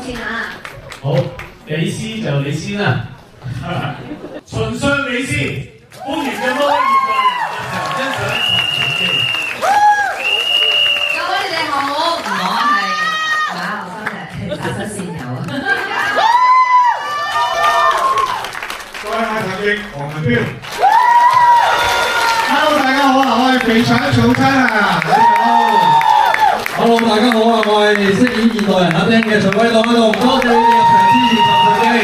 先啊。好，李師就李先啦。秦相李師，歡迎咁多位現代人入場欣賞陳傳奇。各位你哋好，我係馬後生嘅打手線友啊。各位馬頭翼黃文彪 ，Hello 大家好啊，我係肥腸早餐啊，大家好。Hello 大家好啊，我係飾演現代人阿丁嘅徐偉棟喺度，多謝你哋入場支持陳傳奇。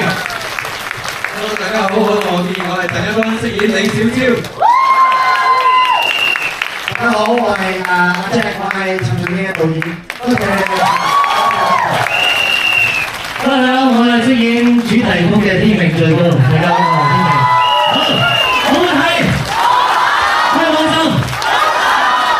Hello 大家好，我係陳一斌飾演李小超。大家好，我係阿姐，我係陳傳奇嘅導演，多謝你哋。Hello， 大家好，我係飾演主題曲嘅天命最高，大家好，我係天命。好唔好睇？開唔開心？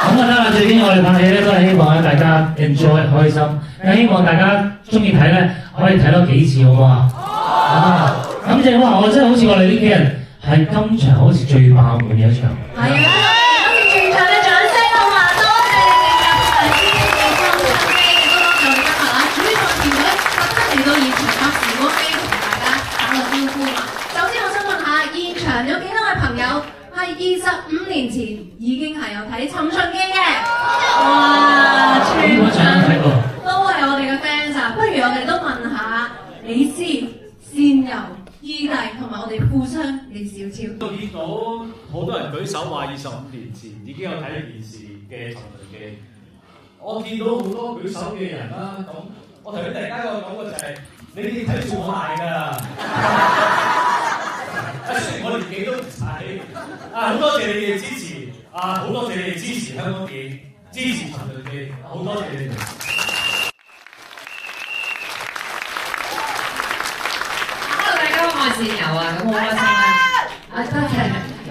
咁啊得啦，最緊要我哋拍戲咧都係希望咧大家 enjoy 開心，咁希望大家中意睇咧可以睇多幾次好唔好啊？咁即係話我真係好似我哋呢幾人係今場好似最爆滿嘅一場。係啊，多謝全場嘅掌聲好嘛，多謝你哋入場支持嘅收睇，亦都多謝我哋今日啊主創團隊特登嚟到現場拍時光機同大家打個招呼啊！首先我想問下現場有幾多位朋友係25年前已經係有睇《尋秦記》嘅？哇！全場都係我哋嘅 fans 啊！不如我哋都問下李師、善友、二弟同埋我哋富商李小超。我見到好多人舉手話25年前已經有睇呢件事嘅《尋秦記》，我見到好多舉手嘅人啦，咁我頭先突然間個感覺就係、你哋睇住我大㗎。雖然我年紀都唔細，好多謝你哋支持，好多謝你哋支持香港電影，支持陳傳奇，好多謝你哋。Hello， 大家好，我係善友啊，咁好開心啊！多謝。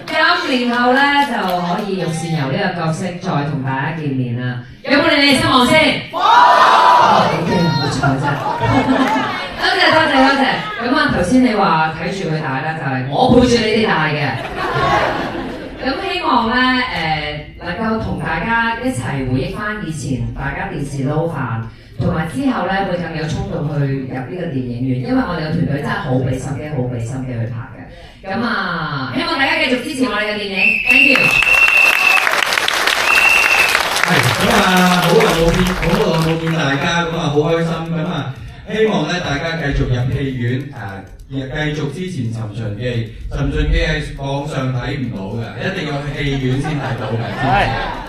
25年後咧就可以用善友呢個角色再同大家見面啦。有冇令你哋失望先？OK，唔錯真。多謝。咁啊，頭先你話睇住佢大咧，就係我陪住你哋大嘅。咁希望咧能夠同大家一齊回憶翻以前大家電視撈飯，同埋之後咧會更有衝動去入呢個電影院，因為我哋個團隊真係好俾心機、好俾心機去拍嘅。咁啊，希望大家繼續支持我哋嘅電影 ，thank you。咁啊，好耐冇見大家，咁啊好開心，咁啊希望咧大家繼續入戲院繼續支持《尋秦記》。《尋秦記》係網上睇唔到嘅，一定要去戲院先睇到嘅。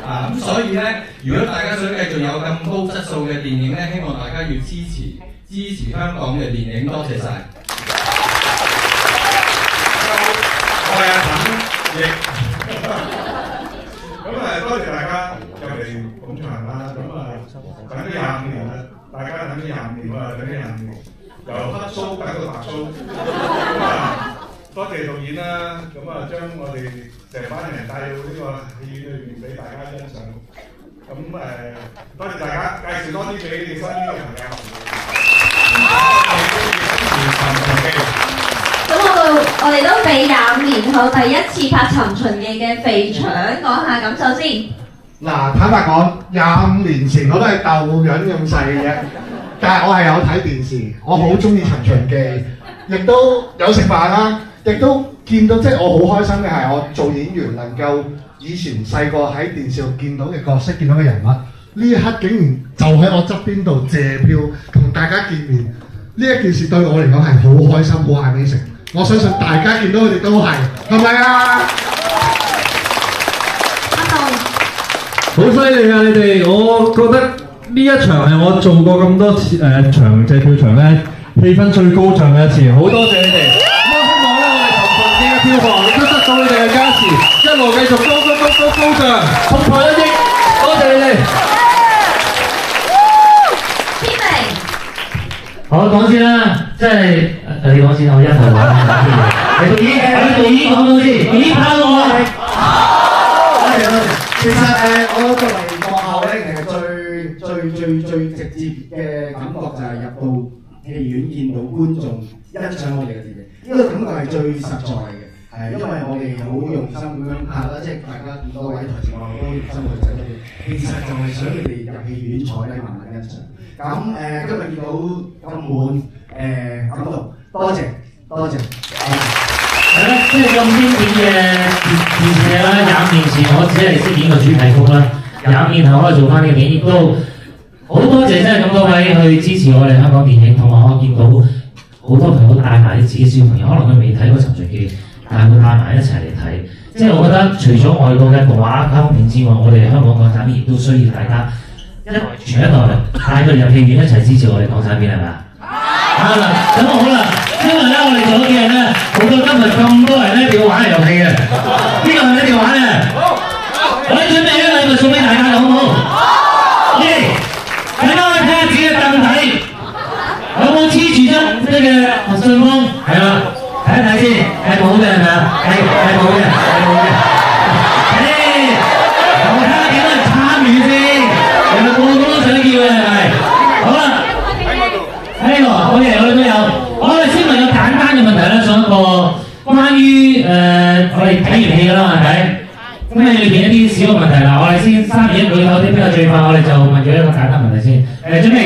咁所以咧，如果大家想繼續有咁高質素嘅電影咧，希望大家要支持香港嘅電影，多謝晒。我係阿陳亦，咁多謝大家入嚟捧場啦。咁等咗25年啦，大家等咗25年啦，等咗25年，由黑蘇等到白蘇。多謝導演啦，將我哋成班人帶到呢個戲院裏面俾大家欣賞。多謝大家，介紹多啲俾你身邊嘅朋友。咁我哋都俾25年後第一次拍《尋秦記》嘅肥腸講下感受先。嗱，坦白講，25年前我都係豆樣咁細嘅啫，但係我係有睇電視，我好中意《尋秦記》，亦都有食飯啦，亦都見到，即係我好開心嘅係我做演員能夠以前細個喺電視度見到嘅角色，見到嘅人物，呢一刻竟然就喺我側邊度借票同大家見面，呢一件事對我嚟講係好開心，好 amazing。我相信大家見到佢哋都係咪啊？好犀利啊！你哋，我覺得呢一場係我做過咁多次場借票場咧氣氛最高漲嘅一次，好多謝你哋。咁我希望咧，我哋尋秦記嘅票房亦都得到你哋嘅加持，一路繼續高漲，衝破1億，多謝你哋。天明，好講先啦，即係你講先，我一路講先。你已經講到先，已經拍我啦。多謝。其實我作為幕後咧，其實最直接嘅感覺就係入到戲院見到觀眾欣賞我哋嘅電影，呢個感覺係最實在嘅。係因為我哋好用心咁樣拍啦，即係大家咁多位台前幕後都用心去睇到，其實就係想你哋入戲院坐低慢慢欣賞。今日見到咁滿感動，多謝。係啦，即係咁經典嘅電視劇啦，25年前我只係識演個主題曲啦，25年後可以做翻呢個電影，亦都好多謝真係咁多位去支持我哋香港電影，同埋我見到好多朋友都帶埋啲自己小朋友，可能佢未睇過《尋秦記》，但係會帶埋一齊嚟睇。即係我覺得除咗外國嘅動畫卡通片之外，我哋香港港產片亦都需要大家一代傳一代，帶佢哋入戲院一齊支持我哋港產片係咪啊？咁好啦，因為咧我哋做咗幾日咧，好多今日咁多人咧一定要玩遊戲嘅，邊個係一定要玩嘅？我哋準備咗禮物送俾大家，好唔好？好，大家可以睇下自己嘅凳底，有冇黐住張呢個信封？係啦，睇一睇先，係冇嘅係咪啊？係冇嘅，我睇下幾多人參與先，係咪個個都想叫嘅係咪？好啦。呢個好嘅，我哋都有。我哋先問個簡單嘅問題啦，上一個關於我哋睇完戲㗎啦，係咪？咁你裏邊一啲小嘅問題啦，我哋先3、2、1舉手，啲比較最快，我哋就問咗一個簡單問題先。準備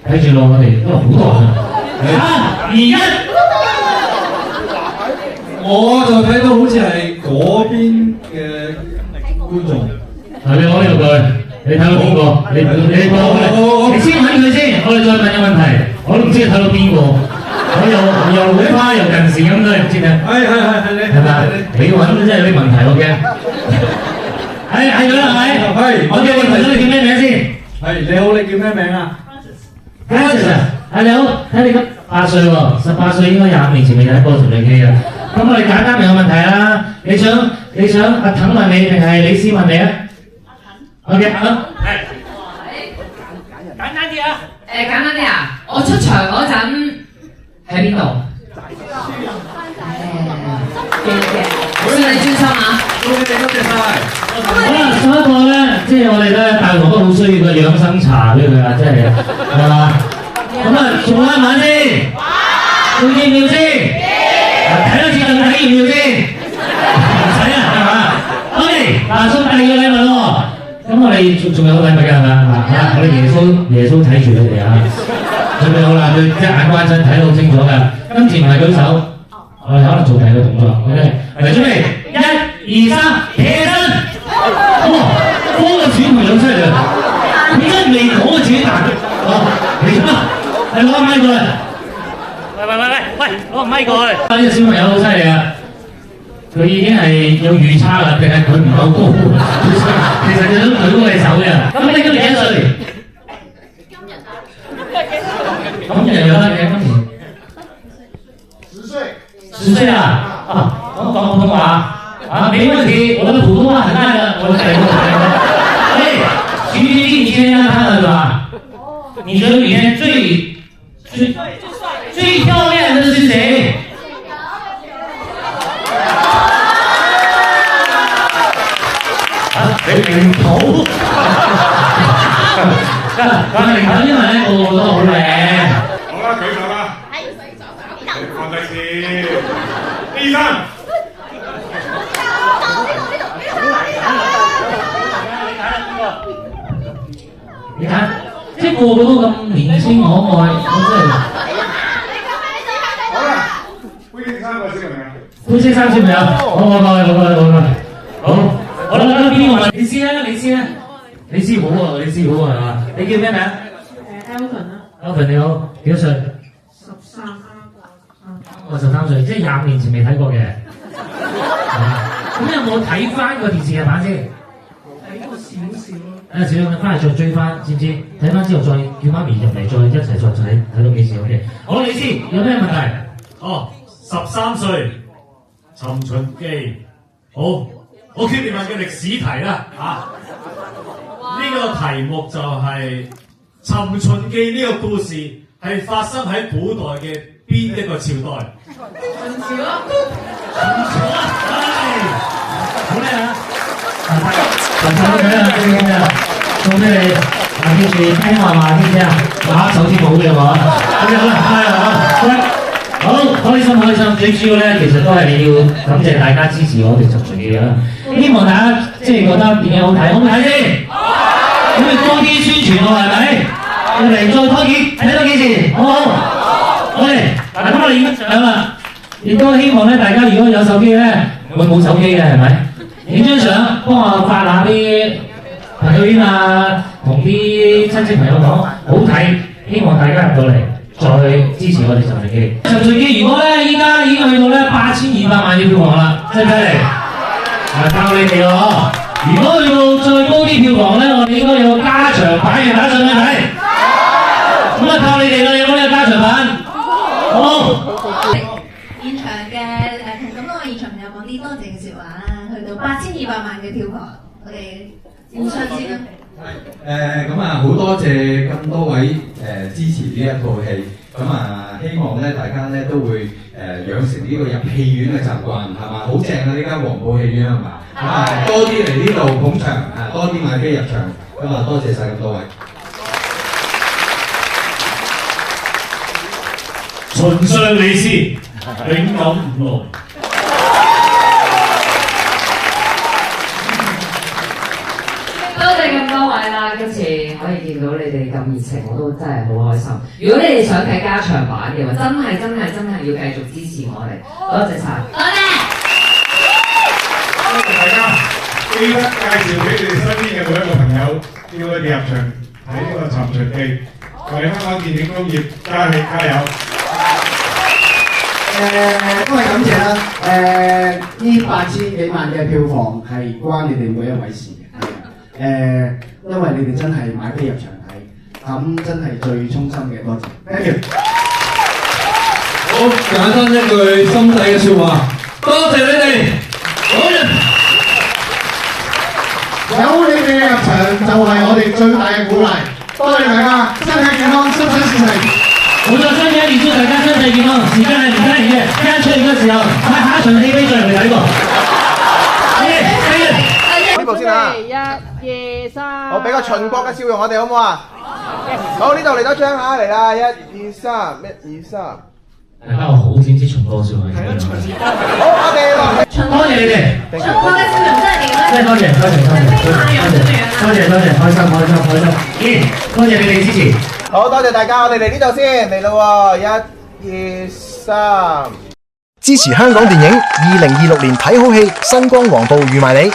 睇住咯，我哋都好多㗎。3、2、1，我就睇到好似係嗰邊嘅觀眾。你講呢句，你睇到邊個？你先揾佢先，我哋再問個問題。我都唔知睇到邊個，我又會花又近視咁都係唔知嘅。係你，係咪？你揾真係有啲問題我驚。係咗啦，係咪？係。我叫你問咗你叫咩名先？係你好，你叫咩名啊 ？Francis 啊，你好，睇你18歲喎，18歲應該25年前未睇過《尋秦記》嘅。咁我哋簡單問個問題啦，你想阿騰問你定係李思問你啊？OK， 好。簡單啲啊！簡單啲啊！我出場嗰陣喺邊度？好，你專心啊！多謝晒。好啦，上一個咧，即係我哋咧，大學都好需要個養生茶俾佢啊，真係係嘛？咁啊，做一晚先，做要唔要先？睇多次更睇要唔要先？唔使啊，係嘛 ？OK，嗱，送第二個禮物咯。咁我哋仲有禮物㗎係嘛？我哋耶穌睇住你哋啊！準備好啦，佢一眼關真睇得好清楚㗎。今次唔係舉手，我哋可能做第二個動作。OK，嚟準備，1、2、3，起身！哇，嗰個小朋友犀利啊！佢真係未講自己大。嚟啦，你攞個咪過嚟。喂，攞個咪過去。呢個小朋友好犀利啊！佢已經係有預測啦，定係佢唔夠高？其實佢都舉高隻手嘅。咁你今年幾多歲？今日有得嘅，今年10歲。10歲啊！講普通話沒問題，我的普通話很爛的，我改過。徐徐靜，你現在看了是吧？你覺得裏面最漂亮的是誰？零頭，零頭因為咧個個都好靚。好啦，舉手啦，放低先。醫生，你睇，即係個個都咁年輕可愛，我真係。好啦，灰色衫個小朋友。灰色衫小朋友，好。好啦，邊個問？你先啦，你先好喎，你先好係嘛？你叫咩名？Alvin 啦。Alvin 你好，幾多歲？13。我13歲，即係25年前未睇過嘅。咁有冇睇翻個電視劇版先？睇過少少。少少，翻嚟再追翻，知唔知？睇翻之後再叫媽咪入嚟，再一齊再睇到幾時 OK？好，你先有咩問題？哦，13歲，《尋秦記》好。我決定問嘅歷史題啦，呢個題目就係《尋秦記》呢個故事係發生喺古代嘅邊一個朝代？秦朝啊！好叻啊！送俾你，記住聽話知唔知啊？打手先好嘅話，好開心！最主要咧，其實都係你要感謝大家支持我哋尋秦記啦。希望大家即係覺得電影好睇，好唔睇先？咁你多啲宣傳喎，係咪？入嚟再拖幾睇多幾次，好唔好？OK，嗱咁我哋影相啦，亦都希望咧大家如果有手機咧，會冇手機嘅係咪？影張相幫我發下啲朋友圈啊，同啲親戚朋友講好睇，希望大家入到嚟再支持我哋尋秦記。尋秦記如果咧依家已經去到咧8200萬嘅票房啦，即係睇嚟靠你哋咯。如果去到再高啲票房咧，我哋應該有加長版嘅打上去睇。咁啊靠你哋啦，有冇呢個加長版？好。現場嘅同咁多位現場朋友講啲多謝嘅説話啦，去到8200萬嘅票房，我哋互相之間。咁啊，好多謝咁多位支持呢一套戲，咁啊，希望咧大家咧都會養成呢個入戲院嘅習慣，係嘛？好正啊！呢間黃埔戲院係嘛？咁啊，多啲嚟呢度捧場，多啲買飛入場，咁啊，多謝晒咁多位。秦相李斯，永久唔老。多謝咁多位啦，今次可以見到你哋咁熱情，我都真係好開心。如果你哋想睇加長版嘅話，真係要繼續支持我哋，多謝晒。多謝。多謝大家，記得介紹俾你哋身邊嘅每一個朋友，叫佢哋入場睇呢個《尋秦記》，為香港電影工業加氣加油！都係感謝啦。呢8000幾萬嘅票房係關你哋每一位事嘅，因為你哋真係買飛入場睇，咁真係最衷心嘅多謝。Thank you。好，簡單一句心底嘅説話，多謝你哋，好人。有你哋嘅入場就係我哋最大嘅鼓勵，多謝大家，身體健康，心想事成。好咗，新嘅一年祝大家身體健康，時間係唔得嘅，一陣出嚟嘅時候，睇下一場戲飛再嚟睇過。呢部先啊！1、2、3，我俾個秦國嘅笑容我哋好唔好啊？好，呢度嚟多張嚇，嚟啦！1、2、3，1、2、3。大家好先知秦國笑容。係咯，好，我哋落嚟。多謝你哋。秦國嘅笑容真係點咧？真係多謝，開心，多謝你哋支持。好多謝大家，我哋嚟呢度先，嚟咯喎！1、2、3。支持香港電影，2026年睇好戲，新光黃埔預埋你。